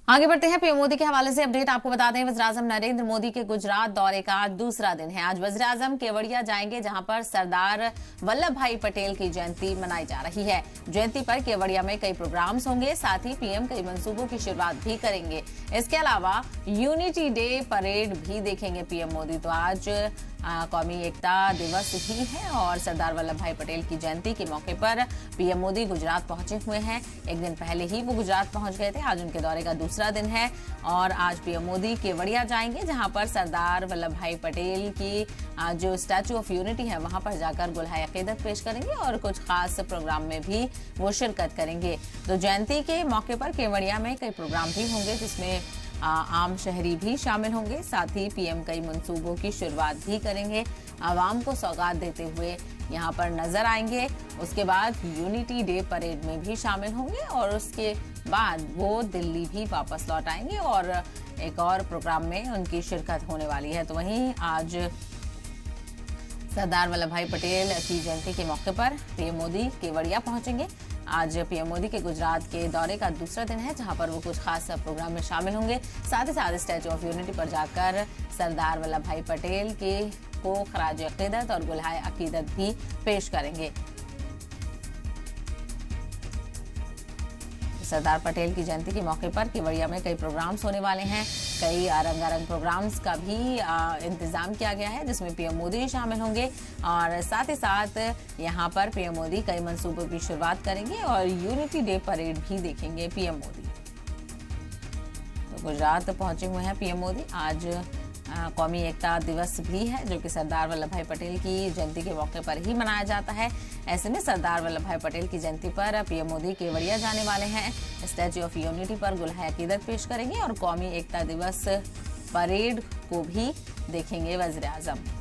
आगे बढ़ते हैं पीएम मोदी के हवाले से अपडेट। आपको बता दें, वज़ीर-ए-आज़म नरेंद्र मोदी के गुजरात दौरे का दूसरा दिन है। आज वज़ीर-ए-आज़म केवड़िया जाएंगे, जहां पर सरदार वल्लभ भाई पटेल की जयंती मनाई जा रही है। जयंती पर केवड़िया में कई प्रोग्राम्स होंगे, साथ ही पीएम कई मंसूबों की शुरुआत भी करेंगे। इसके अलावा यूनिटी डे परेड भी देखेंगे पीएम मोदी। तो आज कौमी एकता दिवस भी है और सरदार वल्लभ भाई पटेल की जयंती के मौके पर पीएम मोदी गुजरात पहुंचे हुए हैं। एक दिन पहले ही वो गुजरात पहुंच गए थे। आज उनके दौरे का दूसरा दिन है और आज पीएम मोदी केवड़िया जाएंगे, जहां पर सरदार वल्लभ भाई पटेल की जो स्टैचू ऑफ यूनिटी है वहां पर जाकर गुलहाए अकीदत पेश करेंगे और कुछ खास प्रोग्राम में भी वो शिरकत करेंगे। तो जयंती के मौके पर केवड़िया में कई प्रोग्राम भी होंगे, जिसमें आम शहरी भी शामिल होंगे। साथ ही पीएम कई मंसूबों की शुरुआत भी करेंगे, आवाम को सौगात देते हुए यहाँ पर नजर आएंगे। उसके बाद यूनिटी डे परेड में भी शामिल होंगे और उसके बाद वो दिल्ली भी वापस लौट आएंगे और एक और प्रोग्राम में उनकी शिरकत होने वाली है। तो वहीं आज सरदार वल्लभ भाई पटेल की जयंती के मौके पर पीएम मोदी केवड़िया पहुंचेंगे। आज पीएम मोदी के गुजरात के दौरे का दूसरा दिन है, जहां पर वो कुछ खास प्रोग्राम में शामिल होंगे। साथ ही साथ स्टैचू ऑफ यूनिटी पर जाकर सरदार वल्लभ भाई पटेल को खराज अकीदत और गुलहाए अकीदत भी पेश करेंगे। सरदार पटेल की जयंती के मौके पर केवड़िया में कई प्रोग्राम्स होने वाले हैं। कई रंगारंग प्रोग्राम्स का भी इंतजाम किया गया है, जिसमें पीएम मोदी शामिल होंगे और साथ ही साथ यहां पर पीएम मोदी कई मंसूबों की शुरुआत करेंगे और यूनिटी डे परेड भी देखेंगे पीएम मोदी। तो गुजरात पहुंचे हुए हैं पीएम मोदी। आज कौमी एकता दिवस भी है, जो कि सरदार वल्लभ भाई पटेल की जयंती के मौके पर ही मनाया जाता है। ऐसे में सरदार वल्लभ भाई पटेल की जयंती पर पीएम मोदी केवड़िया जाने वाले हैं, स्टैचू ऑफ यूनिटी पर गुलहाए अकीदत पेश करेंगे और कौमी एकता दिवस परेड को भी देखेंगे वज़ीर-ए-आज़म।